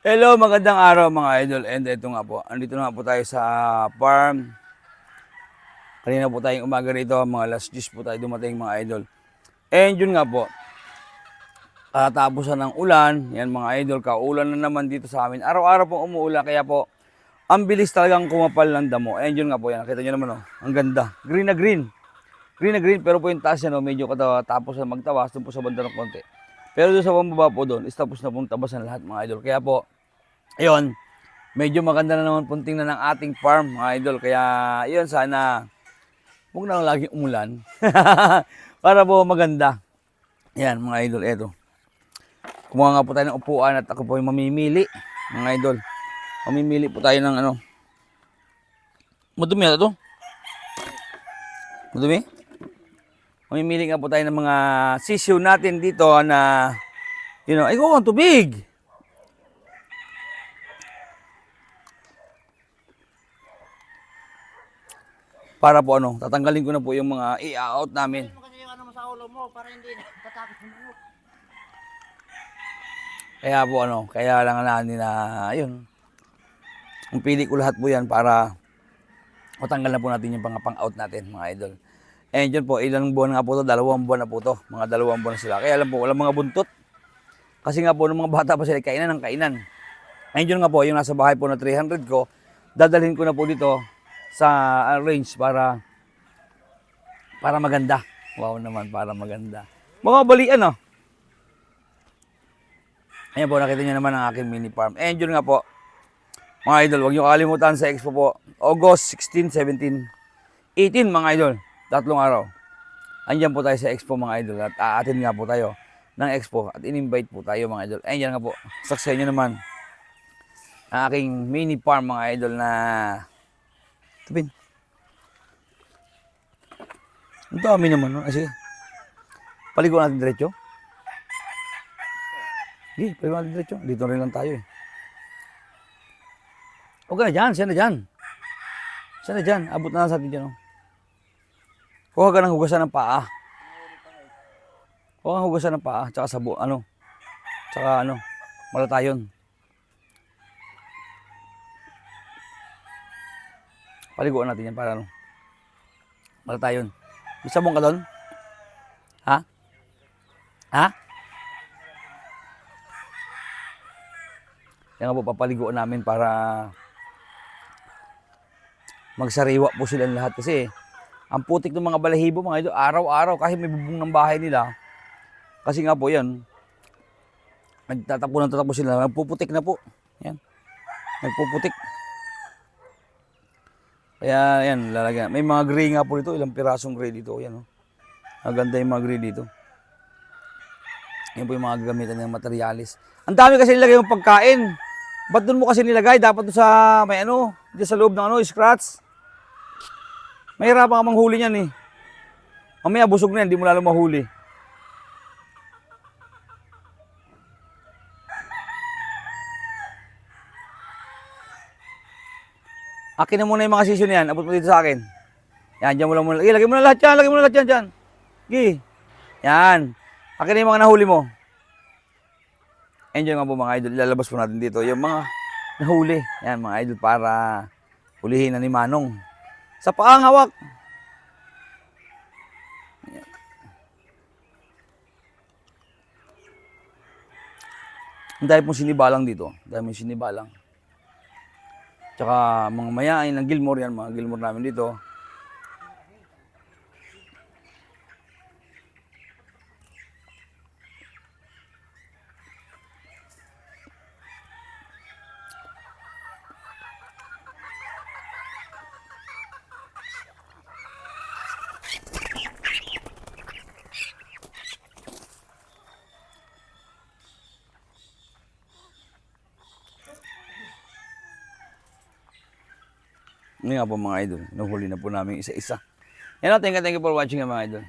Hello, magandang araw mga idol. And ito nga po, andito na nga po tayo sa farm. Kanina po tayong umaga rito, mga alas 10 po tayo dumating mga idol. And yun nga po, katapos ng ulan, yan mga idol, kaulan na naman dito sa amin. Araw-araw po umuulan, kaya po, ang bilis talagang kumapal ng damo. And yun nga po, yan, nakita nyo naman oh, ang ganda. Green na green. Green na green, pero po yung taas yan oh, medyo tapos na magtawas, doon po sa banda ng konti. Pero doon sa pambaba po doon, is tapos na pong tabasan lahat mga idol. Kaya po, ayun, medyo maganda na naman punting na ng ating farm, mga idol. Kaya, yun, sana, huwag na lang laging umulan. Para po maganda. Yan, mga idol, eto. Kumuha nga po tayo ng upuan at ako po yung mamimili, mga idol. Mamimili po tayo ng ano. Madumi na ito? Madumi? Mamimili nga po tayo ng mga sisiw natin dito na, you know, ay, ang tubig! Para po ano, tatanggalin ko na po yung mga i-out namin. Kasi yung ano mo sa ulo mo para hindi tatakot yung manok. Kaya po ano, kaya lang natin na, ayun. Ang pili ko lahat po yan para matanggal na po natin yung pang-out natin, mga idol. And yun po, ilang buwan nga po to, 2 buwan na po to. Mga 2 buwan na sila. Kaya alam po, walang mga buntot. Kasi nga po, ng mga bata pa sila, kainan ng kainan. And yun nga po, yung nasa bahay po na 300 ko, dadalhin ko na po dito sa range para maganda. Wow naman, para maganda. Mga balian oh. Ayan po, nakita nyo naman ang aking mini farm. And yun nga po, mga idol, huwag nyo kalimutan sa expo po. August 16, 17, 18 mga idol. 3 araw. Andiyan po tayo sa expo mga idol. At aatin nga po tayo ng expo. At in-invite po tayo mga idol. Ayan yan nga po. Saksaya nyo naman ang aking mini farm mga idol na tapin. Ang dami naman. No? Sige. Paligo natin diretso. Sige, paligo natin diretso. Dito rin lang tayo eh. Huwag ka na dyan. Siya na dyan. Siya na dyan. Abot na sa atin dyan. Oh. Kuha ka ng hugasan ng paa. Kuha ka ng hugasan ng paa. Tsaka sabo. Ano. Tsaka ano. Malatayon. Paliguan natin yan para ano. Malatayon. May sabong ka doon? Ha? Ha? Yan nga po, papaliguan namin para magsariwa po silang lahat. Kasi ang putik ng mga balahibo, mga idol, araw-araw, kahit may bubong ng bahay nila. Kasi nga po yan, nagtatapo sila, nagpuputik na po. Yan, nagpuputik. Kaya yan, lalagyan. May mga gray nga po dito, ilang pirasong gray dito. Yan, oh. Maganda yung mga gray dito. Yan po yung mga gagamitan ng materialis. Ang dami kasi nilagay yung pagkain. Ba't doon mo kasi nilagay? Dapat doon sa, may ano, dyan sa loob ng ano, scratch. Mahirapan ka manghuli niyan eh. Mamaya busog na yan, di mo lalo mahuli. Akin na muna yung mga sisyo niyan. Abot mo dito sa akin. Yan, dyan mo lang muna. Lagay mo na lahat yan. Lagay mo na lahat yan dyan. Gi. Yan. Akin na yung mga nahuli mo. Enjoy nga po mga idol. Ilalabas po natin dito yung mga nahuli. Yan mga idol para hulihin na ni Manong. Sa paang hawak. Yan. Ang dahil pong sinibalang dito. Dahil pong sinibalang. Tsaka mga mayain ng Gilmore yan, mga Gilmore namin dito. Ngayon nga po mga idol, nahuli na po namin isa-isa. Yan o, thank you for watching mga idol.